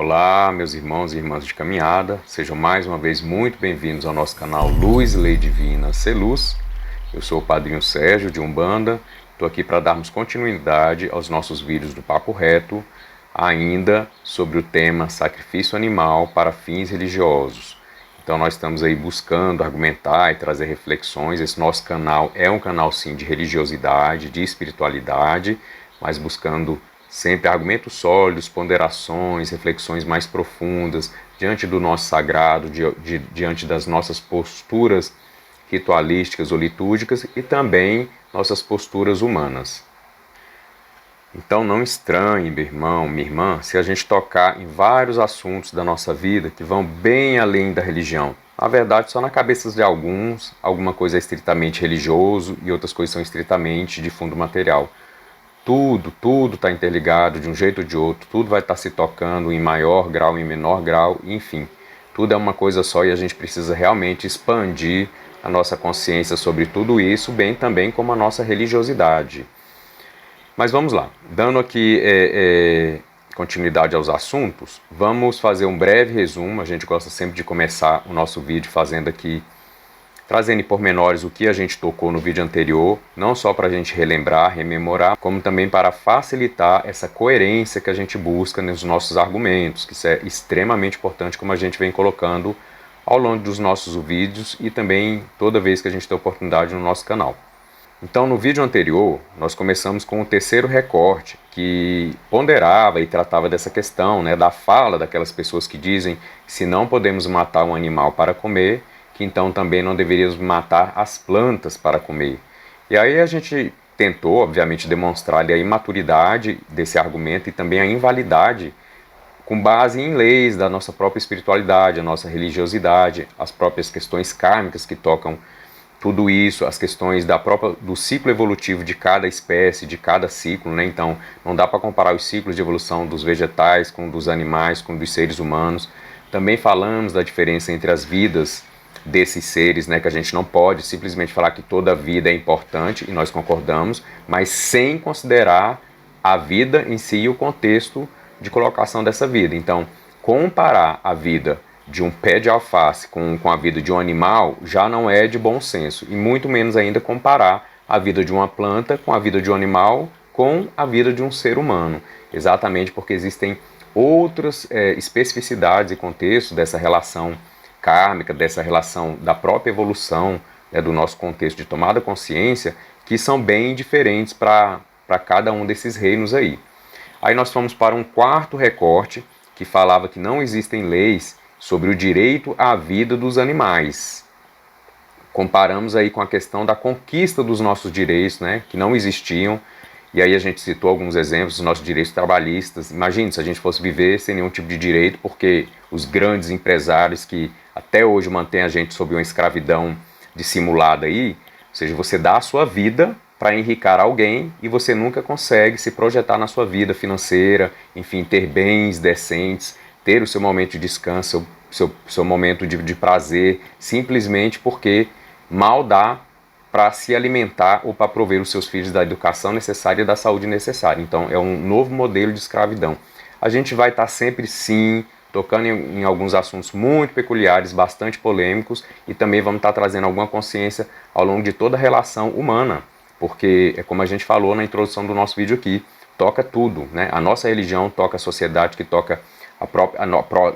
Olá, meus irmãos e irmãs de caminhada, sejam mais uma vez muito bem-vindos ao nosso canal Luz e Lei Divina Seluz. Eu sou o Padrinho Sérgio de Umbanda, estou aqui para darmos continuidade aos nossos vídeos do Papo Reto, ainda sobre o tema sacrifício animal para fins religiosos. Então nós estamos aí buscando argumentar e trazer reflexões. Esse nosso canal é um canal sim de religiosidade, de espiritualidade, mas buscando sempre argumentos sólidos, ponderações, reflexões mais profundas, diante do nosso sagrado, diante das nossas posturas ritualísticas ou litúrgicas e também nossas posturas humanas. Então não estranhe, meu irmão, minha irmã, se a gente tocar em vários assuntos da nossa vida que vão bem além da religião. Na verdade, só na cabeça de alguns, alguma coisa é estritamente religioso e outras coisas são estritamente de fundo material. Tudo está interligado de um jeito ou de outro, tudo vai estar se tocando em maior grau, em menor grau, enfim. Tudo é uma coisa só e a gente precisa realmente expandir a nossa consciência sobre tudo isso, bem também como a nossa religiosidade. Mas vamos lá, dando aqui continuidade aos assuntos, vamos fazer um breve resumo. A gente gosta sempre de começar o nosso vídeo fazendo aqui, trazendo em pormenores o que a gente tocou no vídeo anterior, não só para a gente relembrar, rememorar, como também para facilitar essa coerência que a gente busca nos nossos argumentos, que isso é extremamente importante, como a gente vem colocando ao longo dos nossos vídeos e também toda vez que a gente tem oportunidade no nosso canal. Então, no vídeo anterior, nós começamos com o terceiro recorte, que ponderava e tratava dessa questão, da fala daquelas pessoas que dizem que se não podemos matar um animal para comer, que então também não deveríamos matar as plantas para comer. E aí a gente tentou, obviamente, demonstrar ali a imaturidade desse argumento e também a invalidade com base em leis da nossa própria espiritualidade, a nossa religiosidade, as próprias questões kármicas que tocam tudo isso, as questões do ciclo evolutivo de cada espécie, de cada ciclo, Então, não dá para comparar os ciclos de evolução dos vegetais com dos animais, com dos seres humanos. Também falamos da diferença entre as vidas desses seres, que a gente não pode simplesmente falar que toda vida é importante, e nós concordamos, mas sem considerar a vida em si e o contexto de colocação dessa vida. Então, comparar a vida de um pé de alface com a vida de um animal já não é de bom senso, e muito menos ainda comparar a vida de uma planta com a vida de um animal com a vida de um ser humano, exatamente porque existem outras especificidades e contextos dessa relação kármica, dessa relação da própria evolução, do nosso contexto de tomada de consciência, que são bem diferentes para cada um desses reinos aí. Aí nós fomos para um quarto recorte que falava que não existem leis sobre o direito à vida dos animais. Comparamos aí com a questão da conquista dos nossos direitos, que não existiam, e aí a gente citou alguns exemplos dos nossos direitos trabalhistas. Imagine se a gente fosse viver sem nenhum tipo de direito, porque os grandes empresários que até hoje mantêm a gente sob uma escravidão dissimulada aí, ou seja, você dá a sua vida para enricar alguém e você nunca consegue se projetar na sua vida financeira, enfim, ter bens decentes, ter o seu momento de descanso, seu momento de prazer, simplesmente porque mal dá para se alimentar ou para prover os seus filhos da educação necessária e da saúde necessária. Então é um novo modelo de escravidão. A gente vai estar sempre sim tocando em alguns assuntos muito peculiares, bastante polêmicos, e também vamos estar trazendo alguma consciência ao longo de toda a relação humana, porque é como a gente falou na introdução do nosso vídeo aqui, toca tudo, A nossa religião toca a sociedade, que toca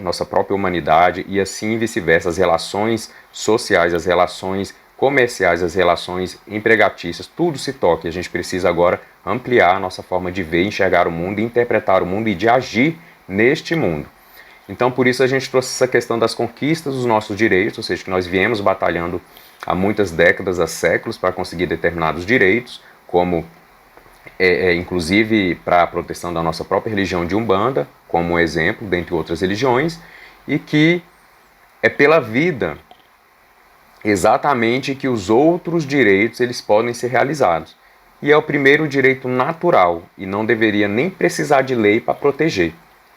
nossa própria humanidade, e assim vice-versa, as relações sociais, as relações comerciais, as relações empregatícias, tudo se toca, e a gente precisa agora ampliar a nossa forma de ver, enxergar o mundo, interpretar o mundo e de agir neste mundo. Então, por isso a gente trouxe essa questão das conquistas dos nossos direitos, ou seja, que nós viemos batalhando há muitas décadas, há séculos, para conseguir determinados direitos, como inclusive para a proteção da nossa própria religião de Umbanda, como um exemplo, dentre outras religiões, e que é pela vida exatamente que os outros direitos eles podem ser realizados. E é o primeiro direito natural, e não deveria nem precisar de lei para proteger,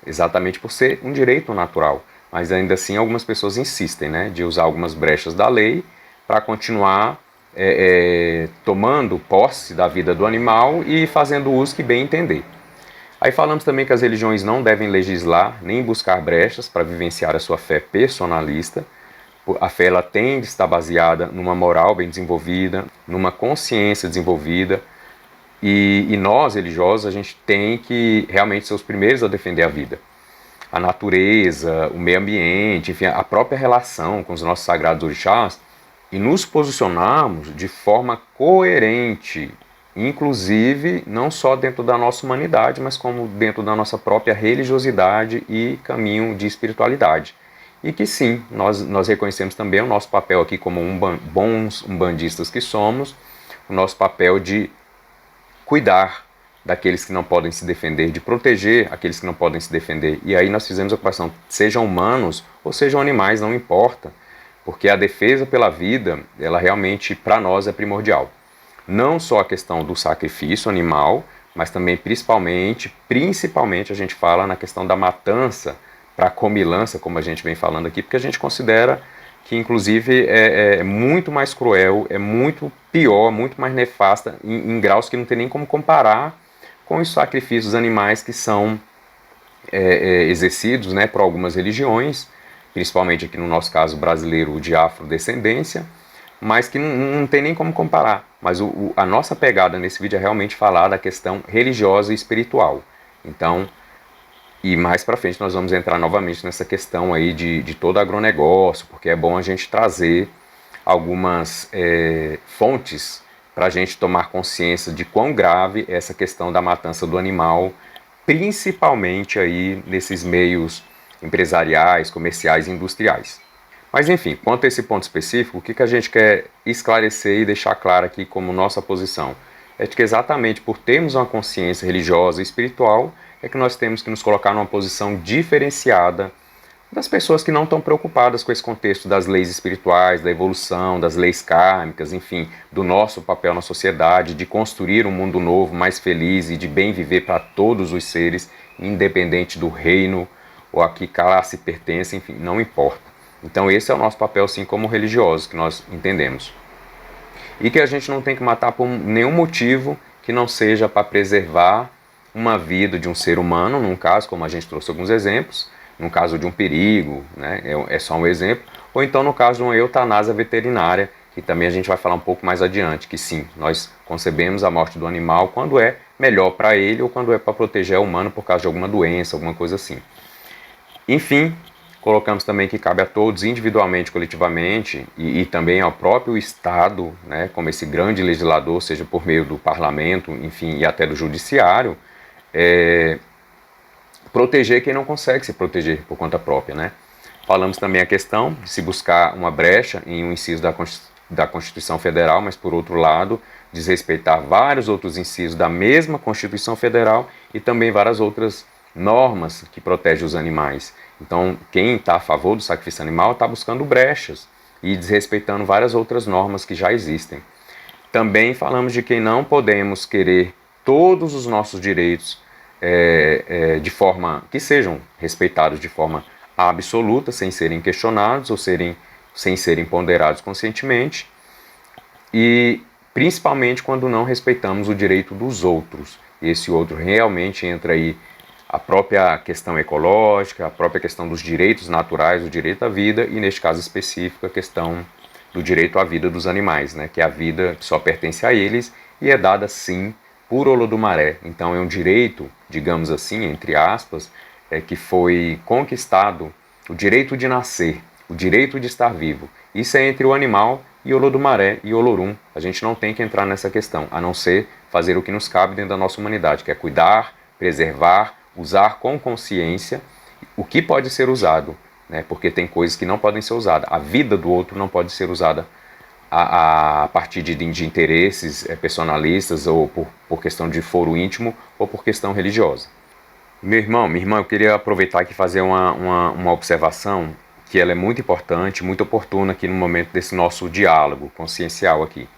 exatamente por ser um direito natural. Mas ainda assim algumas pessoas insistem, de usar algumas brechas da lei para continuar tomando posse da vida do animal e fazendo o uso que bem entender. Aí falamos também que as religiões não devem legislar nem buscar brechas para vivenciar a sua fé personalista. A fé ela tem de estar baseada numa moral bem desenvolvida, numa consciência desenvolvida, e nós, religiosos, a gente tem que realmente ser os primeiros a defender a vida. A natureza, o meio ambiente, enfim, a própria relação com os nossos sagrados orixás, e nos posicionarmos de forma coerente, inclusive não só dentro da nossa humanidade, mas como dentro da nossa própria religiosidade e caminho de espiritualidade. E que sim, nós reconhecemos também o nosso papel aqui como bons umbandistas que somos, o nosso papel de cuidar daqueles que não podem se defender, de proteger aqueles que não podem se defender. E aí nós fizemos a ocupação, sejam humanos ou sejam animais, não importa, porque a defesa pela vida, ela realmente para nós é primordial. Não só a questão do sacrifício animal, mas também principalmente a gente fala na questão da matança para comilança, como a gente vem falando aqui, porque a gente considera que inclusive é muito mais cruel, é muito pior, muito mais nefasta, em graus que não tem nem como comparar com os sacrifícios animais que são exercidos, né, por algumas religiões, principalmente aqui no nosso caso brasileiro de afrodescendência, mas que não tem nem como comparar. Mas a nossa pegada nesse vídeo é realmente falar da questão religiosa e espiritual. Então, e mais para frente nós vamos entrar novamente nessa questão aí de todo agronegócio, porque é bom a gente trazer algumas fontes para a gente tomar consciência de quão grave é essa questão da matança do animal, principalmente aí nesses meios empresariais, comerciais e industriais. Mas enfim, quanto a esse ponto específico, o que a gente quer esclarecer e deixar claro aqui como nossa posição? É de que exatamente por termos uma consciência religiosa e espiritual, é que nós temos que nos colocar numa posição diferenciada das pessoas que não estão preocupadas com esse contexto das leis espirituais, da evolução, das leis kármicas, enfim, do nosso papel na sociedade, de construir um mundo novo, mais feliz e de bem viver para todos os seres, independente do reino ou a que classe pertence, enfim, não importa. Então esse é o nosso papel, sim, como religiosos, que nós entendemos. E que a gente não tem que matar por nenhum motivo que não seja para preservar uma vida de um ser humano, num caso, como a gente trouxe alguns exemplos, no caso de um perigo, né, é só um exemplo, ou então no caso de uma eutanásia veterinária, que também a gente vai falar um pouco mais adiante, que sim, nós concebemos a morte do animal quando é melhor para ele ou quando é para proteger o humano por causa de alguma doença, alguma coisa assim. Enfim, colocamos também que cabe a todos, individualmente, coletivamente, e também ao próprio Estado, né, como esse grande legislador, seja por meio do parlamento, enfim, e até do judiciário, proteger quem não consegue se proteger por conta própria, né? Falamos também a questão de se buscar uma brecha em um inciso da Constituição Federal, mas por outro lado, desrespeitar vários outros incisos da mesma Constituição Federal e também várias outras normas que protegem os animais. Então, quem está a favor do sacrifício animal está buscando brechas e desrespeitando várias outras normas que já existem. Também falamos de que não podemos querer todos os nossos direitos de forma que sejam respeitados de forma absoluta, sem serem questionados ou sem serem ponderados conscientemente, e principalmente quando não respeitamos o direito dos outros. Esse outro realmente entra aí a própria questão ecológica, a própria questão dos direitos naturais, o direito à vida e, neste caso específico, a questão do direito à vida dos animais, né, que é a vida que só pertence a eles e é dada, sim, por Olodumaré. Então é um direito, digamos assim, entre aspas, que foi conquistado, o direito de nascer, o direito de estar vivo. Isso é entre o animal e Olodumaré e Olorum. A gente não tem que entrar nessa questão, a não ser fazer o que nos cabe dentro da nossa humanidade, que é cuidar, preservar, usar com consciência o que pode ser usado, né? Porque tem coisas que não podem ser usadas. A vida do outro não pode ser usada a partir de interesses personalistas ou por questão de foro íntimo ou por questão religiosa. Meu irmão, minha irmã, eu queria aproveitar aqui e fazer uma observação que ela é muito importante, muito oportuna aqui no momento desse nosso diálogo consciencial aqui.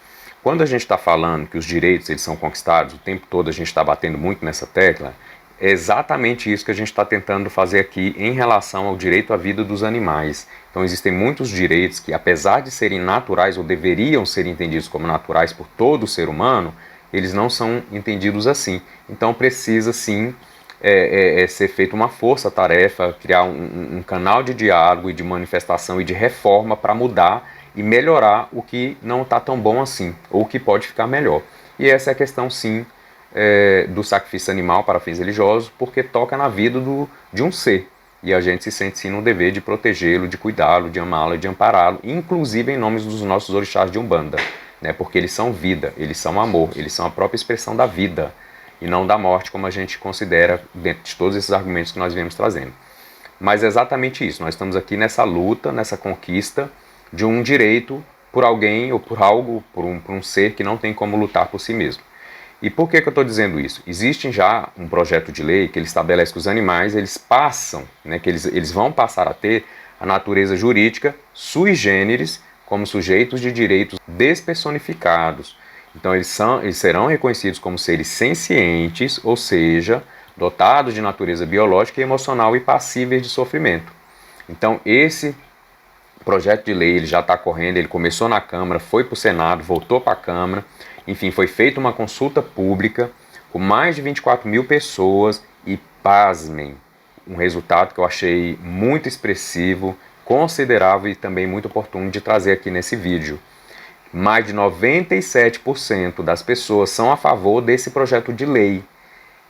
Quando a gente está falando que os direitos eles são conquistados, o tempo todo a gente está batendo muito nessa tecla, é exatamente isso que a gente está tentando fazer aqui em relação ao direito à vida dos animais. Então existem muitos direitos que, apesar de serem naturais ou deveriam ser entendidos como naturais por todo ser humano, eles não são entendidos assim. Então precisa sim ser feita uma força-tarefa, criar um canal de diálogo e de manifestação e de reforma para mudar e melhorar o que não está tão bom assim, ou o que pode ficar melhor. E essa é a questão, sim, do sacrifício animal para fins religiosos, porque toca na vida de um ser. E a gente se sente, sim, no dever de protegê-lo, de cuidá-lo, de amá-lo, de ampará-lo, inclusive em nome dos nossos orixás de Umbanda, né? Porque eles são vida, eles são amor, eles são a própria expressão da vida, e não da morte, como a gente considera dentro de todos esses argumentos que nós viemos trazendo. Mas é exatamente isso, nós estamos aqui nessa luta, nessa conquista de um direito por alguém ou por algo, por um ser que não tem como lutar por si mesmo. E por que eu estou dizendo isso? Existe já um projeto de lei que ele estabelece que os animais eles passam, né, que eles vão passar a ter a natureza jurídica sui generis como sujeitos de direitos despersonificados. Então eles serão reconhecidos como seres sencientes, ou seja, dotados de natureza biológica e emocional e passíveis de sofrimento. Então esse projeto de lei ele já está correndo, ele começou na Câmara, foi para o Senado, voltou para a Câmara, enfim, foi feita uma consulta pública com mais de 24 mil pessoas e, pasmem, um resultado que eu achei muito expressivo, considerável e também muito oportuno de trazer aqui nesse vídeo. Mais de 97% das pessoas são a favor desse projeto de lei,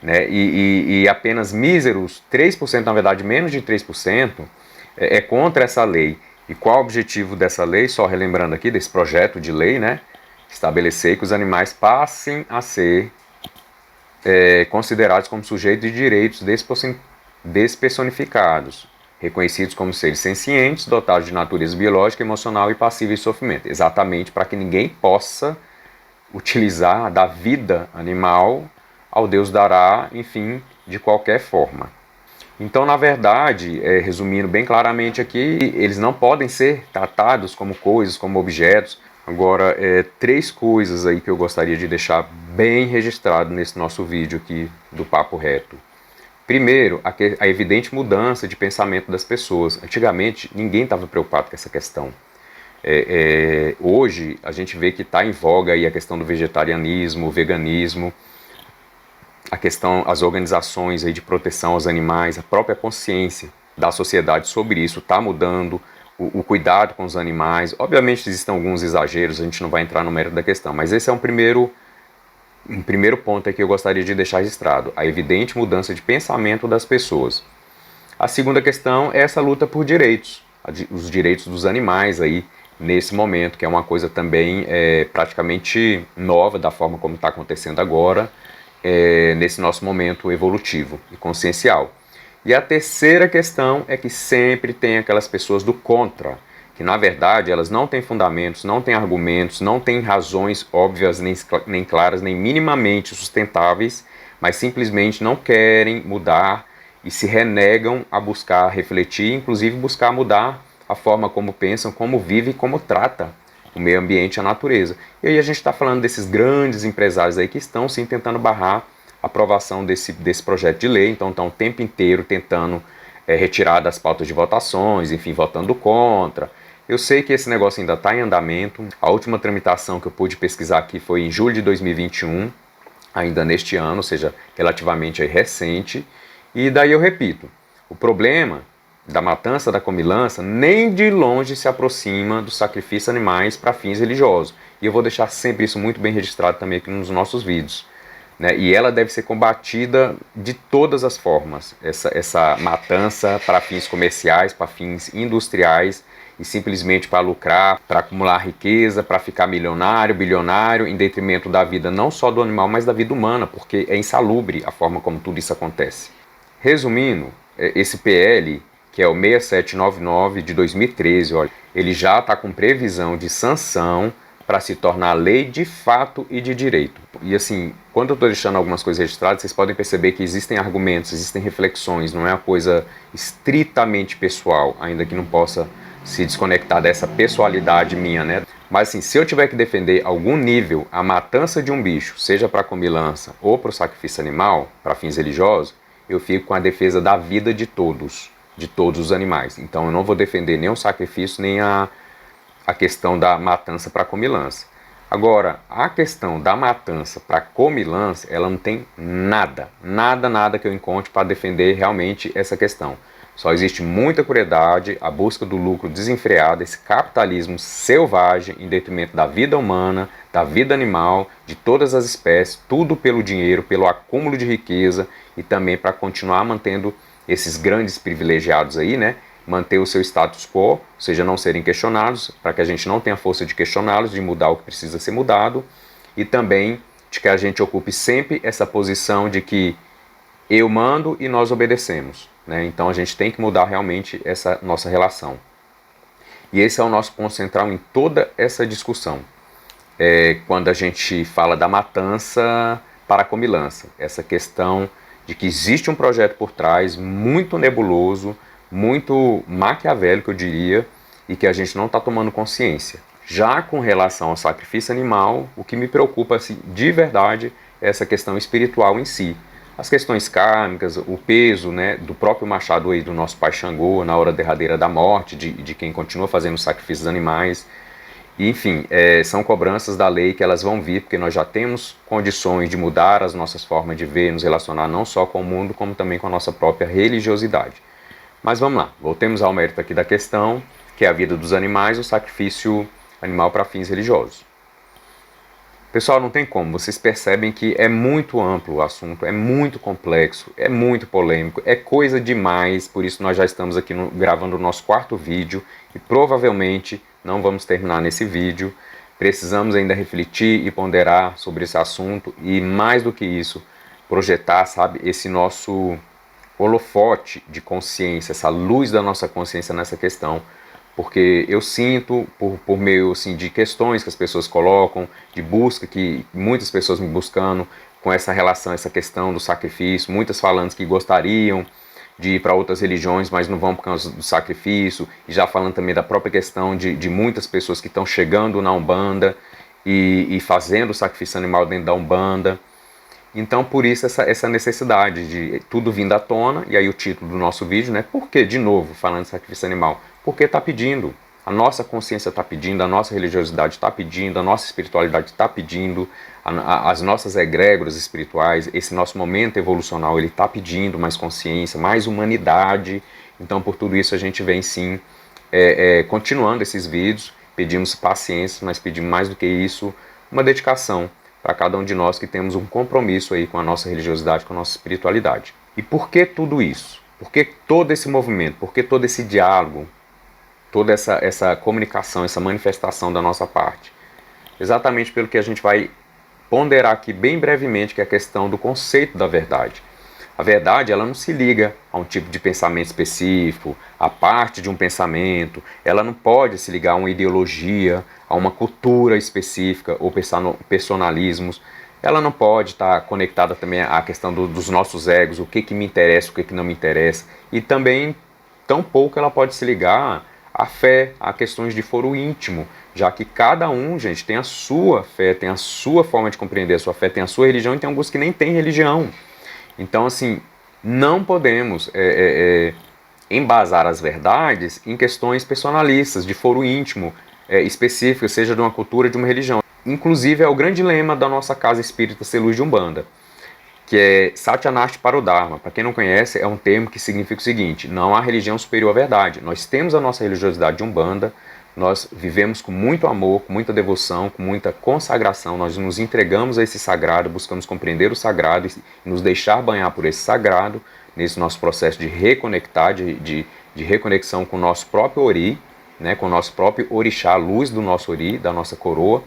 né? E apenas míseros 3%, na verdade menos de 3%, é contra essa lei. E qual o objetivo dessa lei? Só relembrando aqui desse projeto de lei, né? Estabelecer que os animais passem a ser considerados como sujeitos de direitos despersonificados, reconhecidos como seres sencientes, dotados de natureza biológica, emocional e passíveis de sofrimento. Exatamente para que ninguém possa utilizar da vida animal ao Deus dará, enfim, de qualquer forma. Então, na verdade, resumindo bem claramente aqui, eles não podem ser tratados como coisas, como objetos. Agora, 3 coisas aí que eu gostaria de deixar bem registrado nesse nosso vídeo aqui do Papo Reto. Primeiro, a evidente mudança de pensamento das pessoas. Antigamente, ninguém estava preocupado com essa questão. Hoje, a gente vê que está em voga aí a questão do vegetarianismo, o veganismo, as organizações aí de proteção aos animais, a própria consciência da sociedade sobre isso está mudando, o cuidado com os animais. Obviamente existem alguns exageros, a gente não vai entrar no mérito da questão, mas esse é um primeiro ponto que eu gostaria de deixar registrado, a evidente mudança de pensamento das pessoas. A segunda questão é essa luta por direitos, os direitos dos animais aí nesse momento, que é uma coisa também praticamente nova da forma como está acontecendo agora, nesse nosso momento evolutivo e consciencial. E a terceira questão é que sempre tem aquelas pessoas do contra, que na verdade elas não têm fundamentos, não têm argumentos, não têm razões óbvias, nem claras, nem minimamente sustentáveis, mas simplesmente não querem mudar e se renegam a buscar refletir, inclusive buscar mudar a forma como pensam, como vivem e como tratam o meio ambiente e a natureza. E aí a gente está falando desses grandes empresários aí que estão sim tentando barrar a aprovação desse projeto de lei, então estão o tempo inteiro tentando retirar das pautas de votações, enfim, votando contra. Eu sei que esse negócio ainda está em andamento. A última tramitação que eu pude pesquisar aqui foi em julho de 2021, ainda neste ano, ou seja, relativamente aí recente. E daí eu repito, o problema da matança, da comilança, nem de longe se aproxima do sacrifício de animais para fins religiosos. E eu vou deixar sempre isso muito bem registrado também aqui nos nossos vídeos, né? E ela deve ser combatida de todas as formas, essa matança para fins comerciais, para fins industriais, e simplesmente para lucrar, para acumular riqueza, para ficar milionário, bilionário, em detrimento da vida não só do animal, mas da vida humana, porque é insalubre a forma como tudo isso acontece. Resumindo, esse PL, que é o 6799 de 2013, olha, ele já está com previsão de sanção para se tornar lei de fato e de direito. E assim, quando eu estou deixando algumas coisas registradas, vocês podem perceber que existem argumentos, existem reflexões, não é uma coisa estritamente pessoal, ainda que não possa se desconectar dessa pessoalidade minha, né? Mas assim, se eu tiver que defender algum nível a matança de um bicho, seja para comilança ou para o sacrifício animal, para fins religiosos, eu fico com a defesa da vida de todos os animais. Então eu não vou defender nem o sacrifício, nem a questão da matança para comilança. Agora, a questão da matança para comilança, ela não tem nada que eu encontre para defender realmente essa questão. Só existe muita crueldade, a busca do lucro desenfreado, esse capitalismo selvagem em detrimento da vida humana, da vida animal, de todas as espécies, tudo pelo dinheiro, pelo acúmulo de riqueza e também para continuar mantendo esses grandes privilegiados aí, né? Manter o seu status quo, ou seja, não serem questionados, para que a gente não tenha força de questioná-los, de mudar o que precisa ser mudado, e também de que a gente ocupe sempre essa posição de que eu mando e nós obedecemos, né? Então a gente tem que mudar realmente essa nossa relação. E esse é o nosso ponto central em toda essa discussão. Quando a gente fala da matança para a comilança, essa questão de que existe um projeto por trás muito nebuloso, muito maquiavélico, eu diria, e que a gente não está tomando consciência. Já com relação ao sacrifício animal, o que me preocupa assim, de verdade é essa questão espiritual em si. As questões kármicas, o peso, né, do próprio machado aí do nosso pai Xangô na hora derradeira da morte, de quem continua fazendo sacrifícios animais. E, enfim, são cobranças da lei que elas vão vir, porque nós já temos condições de mudar as nossas formas de ver, nos relacionar não só com o mundo, como também com a nossa própria religiosidade. Mas vamos lá, voltemos ao mérito aqui da questão, que é a vida dos animais, o sacrifício animal para fins religiosos. Pessoal, não tem como, vocês percebem que é muito amplo o assunto, é muito complexo, é muito polêmico, é coisa demais, por isso nós já estamos aqui gravando o nosso quarto vídeo e provavelmente não vamos terminar nesse vídeo. Precisamos ainda refletir e ponderar sobre esse assunto e, mais do que isso, projetar, sabe, esse nosso holofote de consciência, essa luz da nossa consciência nessa questão, porque eu sinto, por meio assim, de questões que as pessoas colocam, de busca, que muitas pessoas me buscando com essa relação, essa questão do sacrifício, muitas falando que gostariam de ir para outras religiões, mas não vão por causa do sacrifício, e já falando também da própria questão de muitas pessoas que estão chegando na Umbanda e fazendo o sacrifício animal dentro da Umbanda. Então, por isso, essa necessidade de tudo vindo à tona, e aí o título do nosso vídeo, né? Por que, de novo, falando de sacrifício animal? Porque está pedindo, a nossa consciência está pedindo, a nossa religiosidade está pedindo, a nossa espiritualidade está pedindo, as nossas egrégoras espirituais, esse nosso momento evolucional, ele está pedindo mais consciência, mais humanidade. Então, por tudo isso, a gente vem, sim, continuando esses vídeos, pedimos paciência, mas pedimos mais do que isso, uma dedicação para cada um de nós que temos um compromisso aí com a nossa religiosidade, com a nossa espiritualidade. E por que tudo isso? Por que todo esse movimento? Por que todo esse diálogo? Toda essa comunicação, essa manifestação da nossa parte? Exatamente pelo que a gente vai ponderar aqui bem brevemente, que é a questão do conceito da verdade. A verdade, ela não se liga a um tipo de pensamento específico, a parte de um pensamento, ela não pode se ligar a uma ideologia, a uma cultura específica ou personalismos. Ela não pode estar conectada também à questão dos nossos egos, o que me interessa, o que não me interessa. E também, tampouco ela pode se ligar à fé, a questões de foro íntimo, já que cada um, gente, tem a sua fé, tem a sua forma de compreender a sua fé, tem a sua religião, e tem alguns que nem têm religião. Então, assim, não podemos embasar as verdades em questões personalistas, de foro íntimo, específico, seja de uma cultura, de uma religião. Inclusive, é o grande lema da nossa casa espírita Seluz de Umbanda, que é Satyanarti para o Dharma. Para quem não conhece, é um termo que significa o seguinte: não há religião superior à verdade. Nós temos a nossa religiosidade de Umbanda, nós vivemos com muito amor, com muita devoção, com muita consagração, nós nos entregamos a esse sagrado, buscamos compreender o sagrado e nos deixar banhar por esse sagrado, nesse nosso processo de reconectar, de reconexão com o nosso próprio Ori, né, com o nosso próprio Orixá, a luz do nosso Ori, da nossa coroa.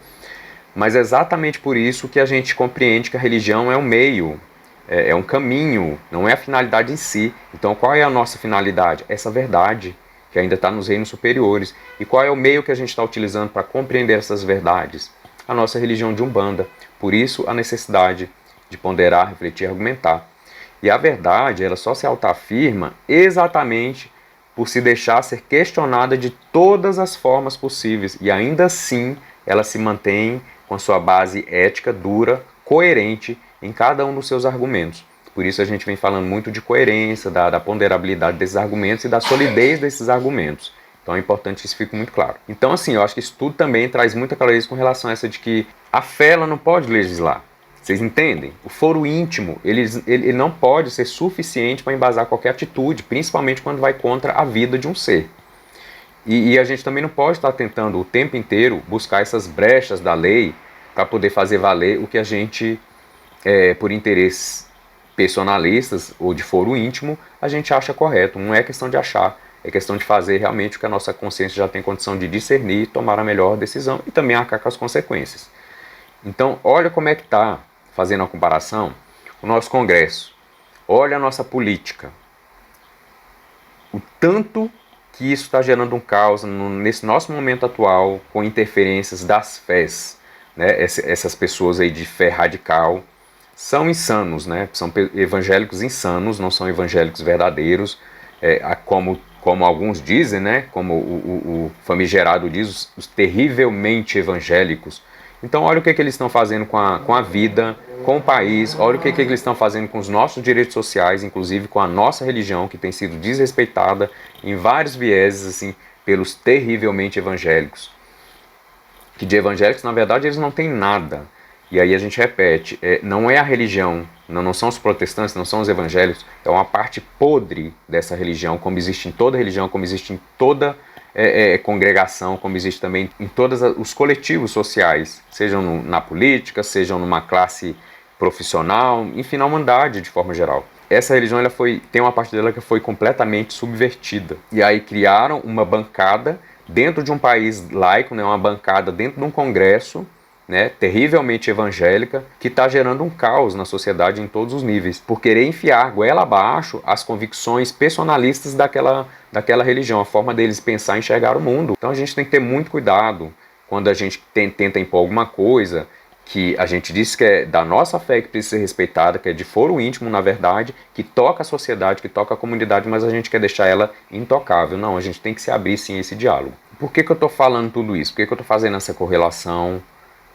Mas é exatamente por isso que a gente compreende que a religião é um meio, é um caminho, não é a finalidade em si. Então qual é a nossa finalidade? Essa verdade, que ainda está nos reinos superiores. E qual é o meio que a gente está utilizando para compreender essas verdades? A nossa religião de Umbanda. Por isso, a necessidade de ponderar, refletir e argumentar. E a verdade, ela só se autoafirma exatamente por se deixar ser questionada de todas as formas possíveis. E ainda assim, ela se mantém com a sua base ética dura, coerente em cada um dos seus argumentos. Por isso a gente vem falando muito de coerência, da ponderabilidade desses argumentos e da solidez desses argumentos. Então é importante que isso fique muito claro. Então, assim, eu acho que isso tudo também traz muita clareza com relação a essa de que a fé ela não pode legislar. Vocês entendem? O foro íntimo, ele não pode ser suficiente para embasar qualquer atitude, principalmente quando vai contra a vida de um ser. E a gente também não pode estar tentando o tempo inteiro buscar essas brechas da lei para poder fazer valer o que a gente, por interesses personalistas ou de foro íntimo, a gente acha correto. Não é questão de achar, é questão de fazer realmente o que a nossa consciência já tem condição de discernir, tomar a melhor decisão e também arcar com as consequências. Então, olha como é que está, fazendo a comparação, o nosso Congresso. Olha a nossa política. O tanto que isso está gerando um caos nesse nosso momento atual, com interferências das fés. Né? Essas pessoas aí de fé radical são insanos, né? São evangélicos insanos, não são evangélicos verdadeiros, como alguns dizem, né? Como o famigerado diz, os terrivelmente evangélicos. Então olha o que eles estão fazendo com a vida, com o país, olha o que eles estão fazendo com os nossos direitos sociais, inclusive com a nossa religião, que tem sido desrespeitada em vários vieses, assim, pelos terrivelmente evangélicos. Que de evangélicos, na verdade, eles não têm nada. E aí a gente repete, não é a religião, não são os protestantes, não são os evangélicos, é uma parte podre dessa religião, como existe em toda religião, como existe em toda congregação, como existe também em todos os coletivos sociais, sejam na política, sejam numa classe profissional, enfim, na humanidade de forma geral. Essa religião tem uma parte dela que foi completamente subvertida. E aí criaram uma bancada dentro de um país laico, né, uma bancada dentro de um congresso, né, terrivelmente evangélica, que está gerando um caos na sociedade em todos os níveis, por querer enfiar goela abaixo as convicções personalistas daquela religião, a forma deles pensar e enxergar o mundo. Então a gente tem que ter muito cuidado quando a gente tenta impor alguma coisa que a gente diz que é da nossa fé, que precisa ser respeitada, que é de foro íntimo, na verdade, que toca a sociedade, que toca a comunidade, mas a gente quer deixar ela intocável. Não, a gente tem que se abrir sim a esse diálogo. Por que eu estou falando tudo isso? Por que eu estou fazendo essa correlação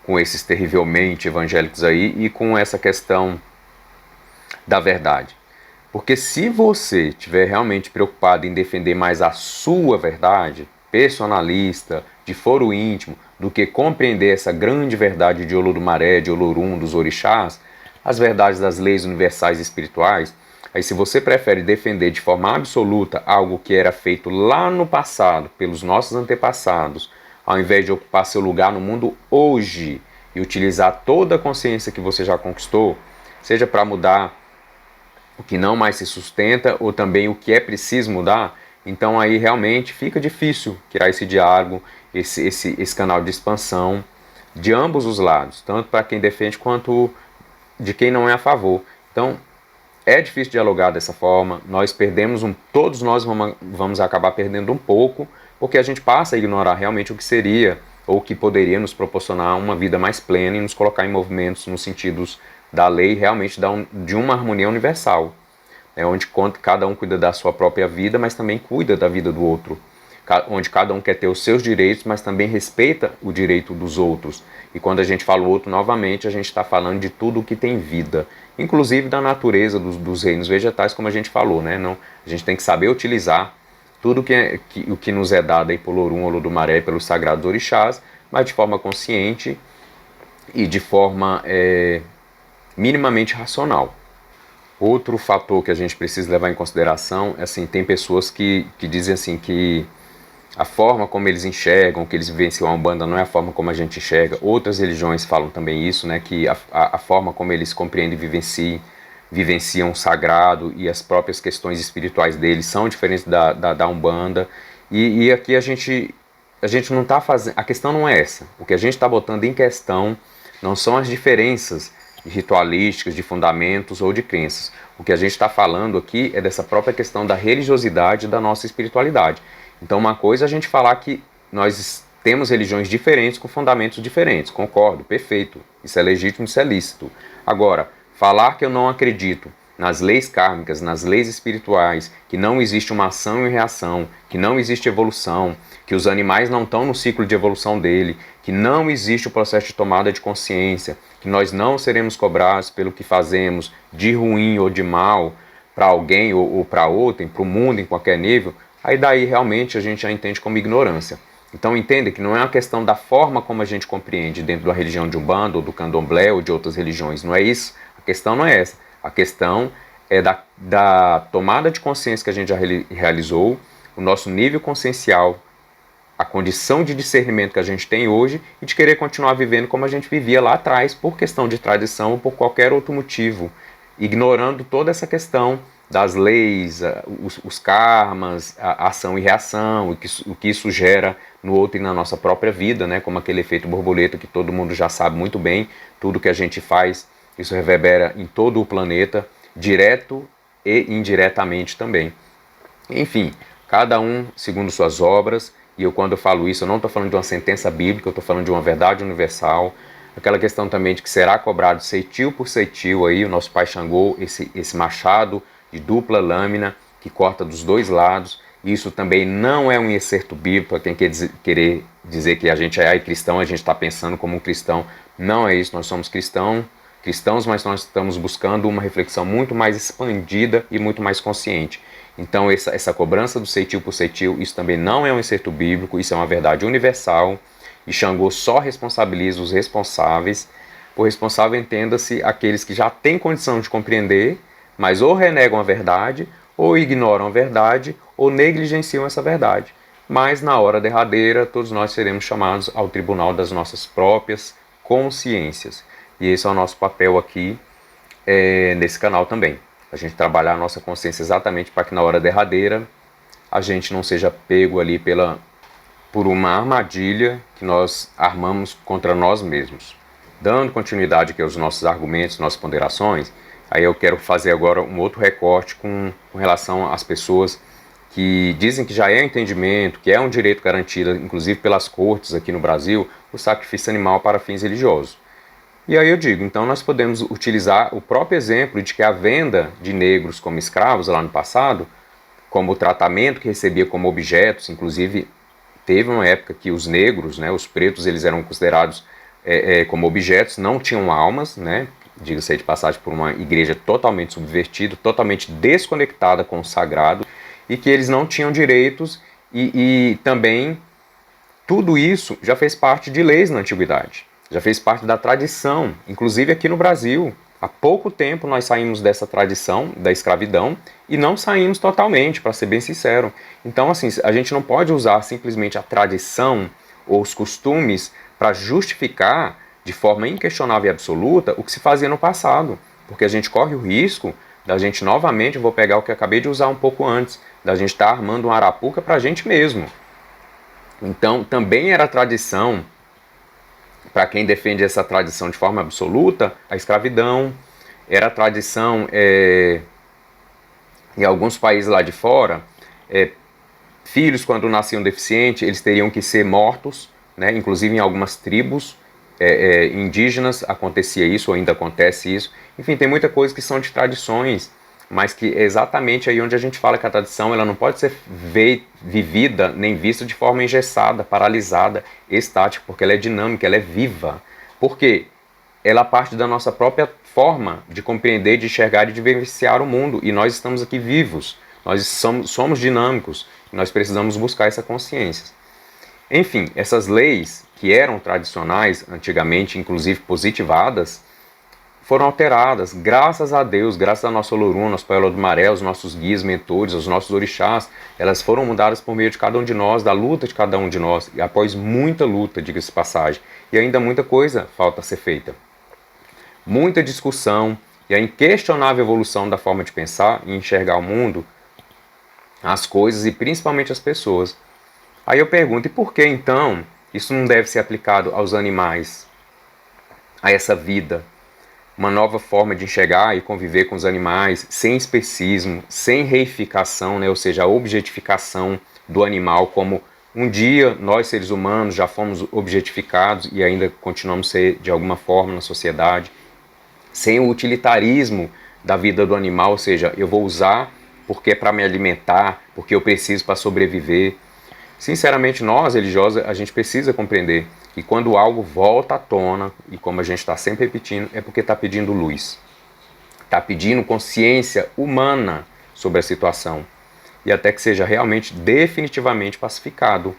com esses terrivelmente evangélicos aí e com essa questão da verdade? Porque se você estiver realmente preocupado em defender mais a sua verdade, personalista, de foro íntimo, do que compreender essa grande verdade de Olodumaré, de Olorum, dos orixás, as verdades das leis universais e espirituais, aí se você prefere defender de forma absoluta algo que era feito lá no passado, pelos nossos antepassados, ao invés de ocupar seu lugar no mundo hoje e utilizar toda a consciência que você já conquistou, seja para mudar o que não mais se sustenta ou também o que é preciso mudar, então aí realmente fica difícil criar esse diálogo, esse canal de expansão de ambos os lados, tanto para quem defende quanto de quem não é a favor. Então é difícil dialogar dessa forma, todos nós vamos acabar perdendo um pouco, porque a gente passa a ignorar realmente o que seria ou o que poderia nos proporcionar uma vida mais plena e nos colocar em movimentos nos sentidos da lei, realmente de uma harmonia universal, onde cada um cuida da sua própria vida, mas também cuida da vida do outro, onde cada um quer ter os seus direitos, mas também respeita o direito dos outros. E quando a gente fala o outro novamente, a gente está falando de tudo o que tem vida, inclusive da natureza dos reinos vegetais, como a gente falou, né? Não, a gente tem que saber utilizar tudo o que nos é dado aí por Olorum, Olodumaré, pelos sagrados orixás, mas de forma consciente e de forma minimamente racional. Outro fator que a gente precisa levar em consideração é assim, tem pessoas que dizem assim que a forma como eles enxergam, que eles vivenciam a Umbanda não é a forma como a gente enxerga. Outras religiões falam também isso, né, que a forma como eles compreendem e vivenciam o sagrado e as próprias questões espirituais deles são diferentes da Umbanda. E aqui a gente não está fazendo... A questão não é essa. O que a gente está botando em questão não são as diferenças ritualísticas, de fundamentos ou de crenças. O que a gente está falando aqui é dessa própria questão da religiosidade da nossa espiritualidade. Então uma coisa é a gente falar que nós temos religiões diferentes com fundamentos diferentes, concordo, perfeito, isso é legítimo, isso é lícito. Agora, falar que eu não acredito nas leis kármicas, nas leis espirituais, que não existe uma ação e reação, que não existe evolução, que os animais não estão no ciclo de evolução dele, que não existe o processo de tomada de consciência, que nós não seremos cobrados pelo que fazemos de ruim ou de mal para alguém ou para outro, para o mundo em qualquer nível, aí daí realmente a gente já entende como ignorância. Então entenda que não é uma questão da forma como a gente compreende dentro da religião de Umbanda, ou do Candomblé, ou de outras religiões, não é isso, a questão não é essa, a questão é da tomada de consciência que a gente já realizou, o nosso nível consciencial, a condição de discernimento que a gente tem hoje e de querer continuar vivendo como a gente vivia lá atrás, por questão de tradição ou por qualquer outro motivo, ignorando toda essa questão das leis, os karmas, a ação e reação, o que isso gera no outro e na nossa própria vida, né? Como aquele efeito borboleta que todo mundo já sabe muito bem, tudo que a gente faz, isso reverbera em todo o planeta, direto e indiretamente também. Enfim, cada um segundo suas obras, e eu quando eu falo isso, eu não estou falando de uma sentença bíblica, eu estou falando de uma verdade universal, aquela questão também de que será cobrado ceitil por ceitil aí, o nosso pai Xangô, esse machado de dupla lâmina que corta dos dois lados. Isso também não é um excerto bíblico, para quem querer dizer que a gente é cristão, a gente está pensando como um cristão. Não é isso, nós somos cristãos, mas nós estamos buscando uma reflexão muito mais expandida e muito mais consciente. Então essa cobrança do ceitil por ceitil, isso também não é um excerto bíblico, isso é uma verdade universal, e Xangô só responsabiliza os responsáveis. Por responsável entenda-se aqueles que já têm condição de compreender, mas ou renegam a verdade, ou ignoram a verdade, ou negligenciam essa verdade. Mas na hora derradeira, todos nós seremos chamados ao tribunal das nossas próprias consciências. E esse é o nosso papel aqui nesse canal também. A gente trabalhar a nossa consciência exatamente para que na hora derradeira a gente não seja pego ali por uma armadilha que nós armamos contra nós mesmos. Dando continuidade aqui aos nossos argumentos, nossas ponderações, aí eu quero fazer agora um outro recorte com relação às pessoas que dizem que já é entendimento, que é um direito garantido, inclusive pelas cortes aqui no Brasil, o sacrifício animal para fins religiosos. E aí eu digo, então nós podemos utilizar o próprio exemplo de que a venda de negros como escravos lá no passado, como o tratamento que recebia como objetos, inclusive teve uma época que os negros, né, os pretos, eles eram considerados como objetos, não tinham almas, né, diga-se aí de passagem, por uma igreja totalmente subvertida, totalmente desconectada com o sagrado, e que eles não tinham direitos, e também tudo isso já fez parte de leis na antiguidade, já fez parte da tradição, inclusive aqui no Brasil. Há pouco tempo nós saímos dessa tradição da escravidão e não saímos totalmente, para ser bem sincero. Então, assim, a gente não pode usar simplesmente a tradição ou os costumes para justificar de forma inquestionável e absoluta o que se fazia no passado, porque a gente corre o risco da gente novamente, eu vou pegar o que eu acabei de usar um pouco antes, da gente estar armando uma arapuca para a gente mesmo. Então, também era tradição, para quem defende essa tradição de forma absoluta, a escravidão. Era tradição em alguns países lá de fora, filhos quando nasciam deficientes, eles teriam que ser mortos, né? Inclusive em algumas tribos indígenas acontecia isso, ou ainda acontece isso. Enfim, tem muita coisa que são de tradições, mas que é exatamente aí onde a gente fala que a tradição ela não pode ser vivida nem vista de forma engessada, paralisada, estática, porque ela é dinâmica, ela é viva. Por quê? Ela parte da nossa própria forma de compreender, de enxergar e de vivenciar o mundo, e nós estamos aqui vivos, nós somos dinâmicos, nós precisamos buscar essa consciência. Enfim, essas leis que eram tradicionais, antigamente inclusive positivadas, foram alteradas, graças a Deus, graças a nosso Olorum, nosso Pai Olodumare, os nossos guias, mentores, os nossos orixás, elas foram mudadas por meio de cada um de nós, da luta de cada um de nós, e após muita luta, diga-se de passagem, e ainda muita coisa falta a ser feita. Muita discussão e a inquestionável evolução da forma de pensar e enxergar o mundo, as coisas e principalmente as pessoas. Aí eu pergunto, e por que então isso não deve ser aplicado aos animais, a essa vida? Uma nova forma de enxergar e conviver com os animais, sem especismo, sem reificação, né? Ou seja, a objetificação do animal, como um dia nós seres humanos já fomos objetificados e ainda continuamos a ser de alguma forma na sociedade, sem o utilitarismo da vida do animal, ou seja, eu vou usar porque é para me alimentar, porque eu preciso para sobreviver. Sinceramente, nós, religiosos, a gente precisa compreender que quando algo volta à tona, e como a gente está sempre repetindo, é porque está pedindo luz. Está pedindo consciência humana sobre a situação. e até que seja realmente definitivamente pacificado,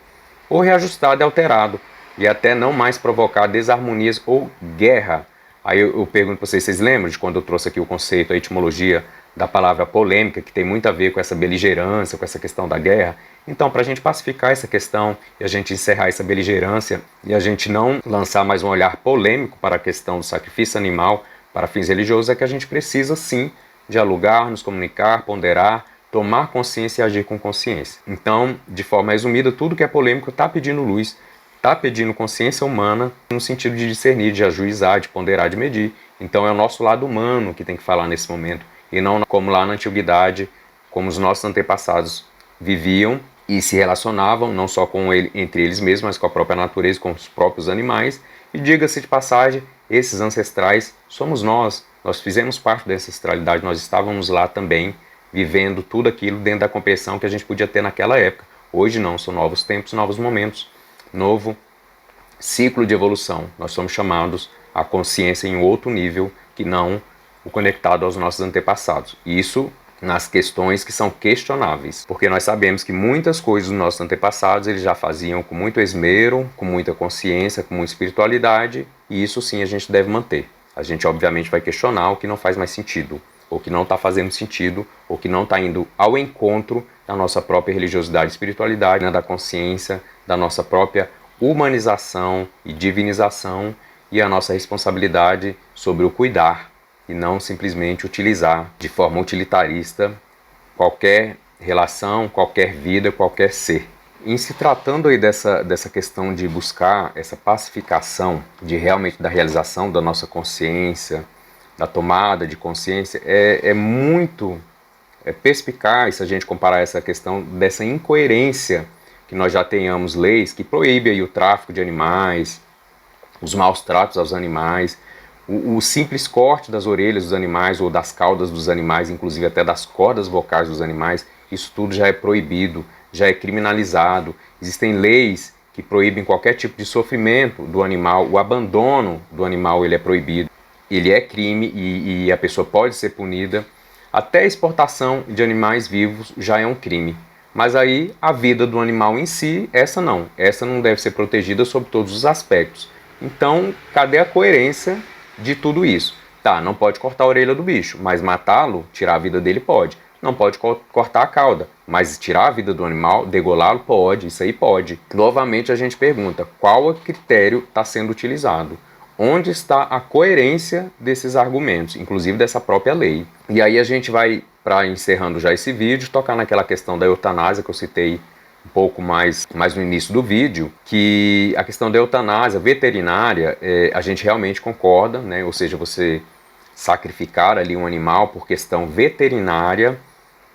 ou reajustado e alterado, e até não mais provocar desarmonias ou guerra. Aí eu pergunto para vocês, vocês lembram de quando eu trouxe aqui o conceito, a etimologia da palavra polêmica, que tem muito a ver com essa beligerância, com essa questão da guerra? Então, para a gente pacificar essa questão e a gente encerrar essa beligerância e a gente não lançar mais um olhar polêmico para a questão do sacrifício animal para fins religiosos, é que a gente precisa sim dialogar, nos comunicar, ponderar, tomar consciência e agir com consciência. Então, de forma resumida, tudo que é polêmico está pedindo luz, está pedindo consciência humana no sentido de discernir, de ajuizar, de ponderar, de medir. Então é o nosso lado humano que tem que falar nesse momento, e não como lá na antiguidade, como os nossos antepassados viviam e se relacionavam, não só com ele, entre eles mesmos, mas com a própria natureza, com os próprios animais. E diga-se de passagem, esses ancestrais somos nós fizemos parte da ancestralidade, nós estávamos lá também, vivendo tudo aquilo dentro da compreensão que a gente podia ter naquela época. Hoje não, são novos tempos, novos momentos, novo ciclo de evolução. Nós somos chamados à consciência em outro nível que não o conectado aos nossos antepassados. Isso nas questões que são questionáveis, porque nós sabemos que muitas coisas dos nossos antepassados eles já faziam com muito esmero, com muita consciência, com muita espiritualidade, e isso sim a gente deve manter. A gente obviamente vai questionar o que não faz mais sentido, ou que não está fazendo sentido, ou que não está indo ao encontro da nossa própria religiosidade e espiritualidade, né, da consciência, da nossa própria humanização e divinização, e a nossa responsabilidade sobre o cuidar, e não simplesmente utilizar de forma utilitarista qualquer relação, qualquer vida, qualquer ser. Em se tratando aí dessa questão de buscar essa pacificação, de realmente da realização da nossa consciência, da tomada de consciência, é muito perspicaz se a gente comparar essa questão dessa incoerência que nós já tenhamos leis que proíbem aí o tráfico de animais, os maus tratos aos animais, o simples corte das orelhas dos animais ou das caudas dos animais, inclusive até das cordas vocais dos animais, isso tudo já é proibido, já é criminalizado. Existem leis que proíbem qualquer tipo de sofrimento do animal, o abandono do animal ele é proibido, ele é crime e a pessoa pode ser punida. Até a exportação de animais vivos já é um crime. Mas aí a vida do animal em si, essa não deve ser protegida sob todos os aspectos. Então, cadê a coerência de tudo isso? Tá, não pode cortar a orelha do bicho, mas matá-lo, tirar a vida dele pode. Não pode cortar a cauda, mas tirar a vida do animal, degolá-lo pode, isso aí pode. Novamente a gente pergunta, qual critério está sendo utilizado? Onde está a coerência desses argumentos, inclusive dessa própria lei? E aí a gente vai, para encerrando já esse vídeo, tocar naquela questão da eutanásia que eu citei um pouco mais no início do vídeo, que a questão da eutanásia veterinária, a gente realmente concorda, né? Ou seja, você sacrificar ali um animal por questão veterinária,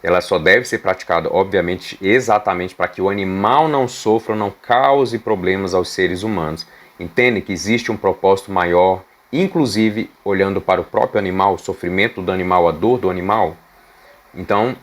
ela só deve ser praticada, obviamente, exatamente para que o animal não sofra, não cause problemas aos seres humanos. Entende que existe um propósito maior, inclusive olhando para o próprio animal, o sofrimento do animal, a dor do animal? Então,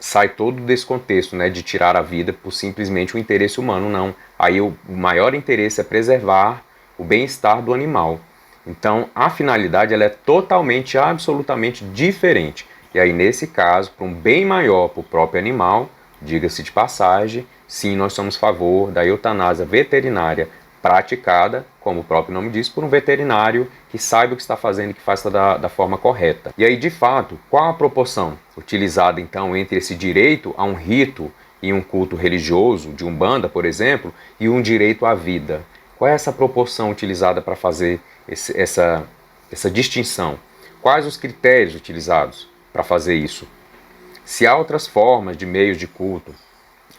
sai todo desse contexto, né, de tirar a vida por simplesmente o interesse humano, não. Aí o maior interesse é preservar o bem-estar do animal. Então, a finalidade ela é totalmente, absolutamente diferente. E aí, nesse caso, para um bem maior para o próprio animal, diga-se de passagem, sim, nós somos a favor da eutanásia veterinária praticada, como o próprio nome diz, por um veterinário que saiba o que está fazendo e que faça da forma correta. E aí, de fato, qual a proporção utilizada, então, entre esse direito a um rito e um culto religioso, de Umbanda, por exemplo, e um direito à vida? Qual é essa proporção utilizada para fazer essa distinção? Quais os critérios utilizados para fazer isso? Se há outras formas de meios de culto,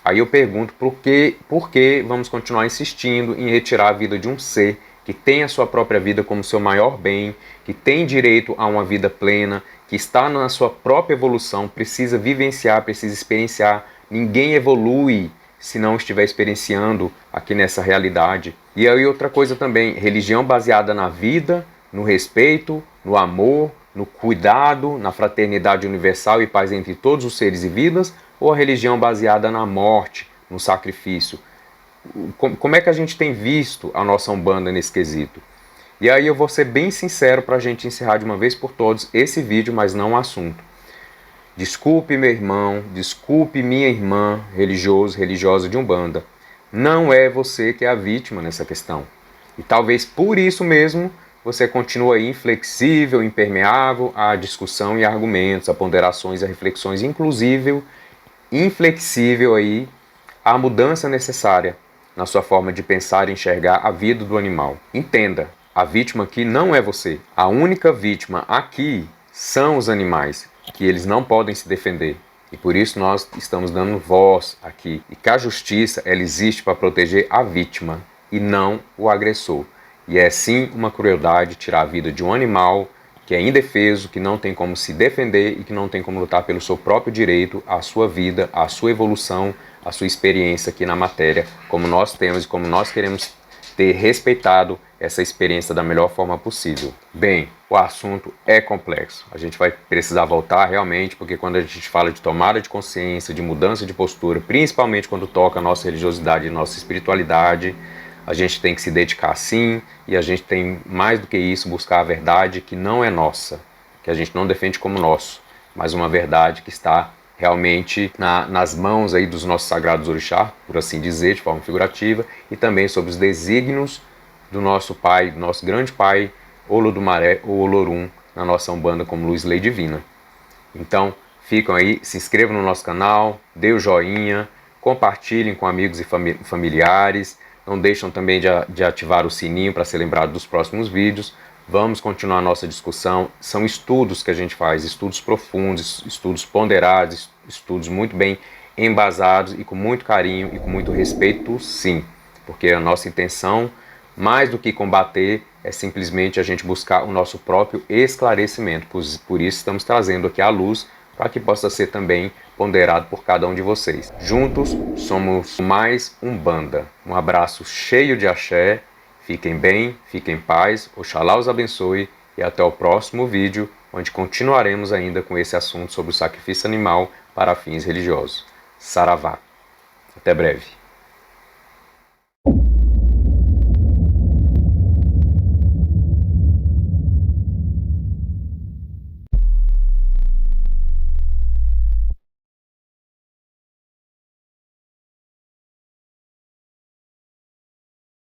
aí eu pergunto por que vamos continuar insistindo em retirar a vida de um ser que tem a sua própria vida como seu maior bem, que tem direito a uma vida plena, que está na sua própria evolução, precisa vivenciar, precisa experienciar. Ninguém evolui se não estiver experienciando aqui nessa realidade. E aí outra coisa também, religião baseada na vida, no respeito, no amor, no cuidado, na fraternidade universal e paz entre todos os seres e vidas, ou a religião baseada na morte, no sacrifício? Como é que a gente tem visto a nossa Umbanda nesse quesito? E aí eu vou ser bem sincero para a gente encerrar de uma vez por todas esse vídeo, mas não o assunto. Desculpe meu irmão, desculpe minha irmã, religioso, religiosa de Umbanda. Não é você que é a vítima nessa questão. E talvez por isso mesmo você continue inflexível, impermeável à discussão e argumentos, a ponderações, a reflexões, inclusive inflexível aí à mudança necessária na sua forma de pensar e enxergar a vida do animal. Entenda, a vítima aqui não é você. A única vítima aqui são os animais, que eles não podem se defender. E por isso nós estamos dando voz aqui. E que a justiça, ela existe para proteger a vítima e não o agressor. E é sim uma crueldade tirar a vida de um animal que é indefeso, que não tem como se defender e que não tem como lutar pelo seu próprio direito, a sua vida, a sua evolução, a sua experiência aqui na matéria, como nós temos e como nós queremos ter respeitado essa experiência da melhor forma possível. Bem, o assunto é complexo. A gente vai precisar voltar realmente, porque quando a gente fala de tomada de consciência, de mudança de postura, principalmente quando toca a nossa religiosidade e nossa espiritualidade, a gente tem que se dedicar sim, e a gente tem mais do que isso, buscar a verdade que não é nossa, que a gente não defende como nosso, mas uma verdade que está realmente nas mãos aí dos nossos sagrados orixá, por assim dizer, de forma figurativa, e também sobre os desígnios do nosso pai, do nosso grande pai, Olodumaré ou Olorum, na nossa Umbanda como luz lei divina. Então, ficam aí, se inscrevam no nosso canal, dê o joinha, compartilhem com amigos e familiares, não deixam também de ativar o sininho para ser lembrado dos próximos vídeos. Vamos continuar a nossa discussão. São estudos que a gente faz, estudos profundos, estudos ponderados, estudos muito bem embasados e com muito carinho e com muito respeito, sim. Porque a nossa intenção, mais do que combater, é simplesmente a gente buscar o nosso próprio esclarecimento. Por isso estamos trazendo aqui à luz, para que possa ser também ponderado por cada um de vocês. Juntos somos mais Umbanda. Um abraço cheio de axé, fiquem bem, fiquem em paz, Oxalá os abençoe e até o próximo vídeo, onde continuaremos ainda com esse assunto sobre o sacrifício animal para fins religiosos. Saravá. Até breve.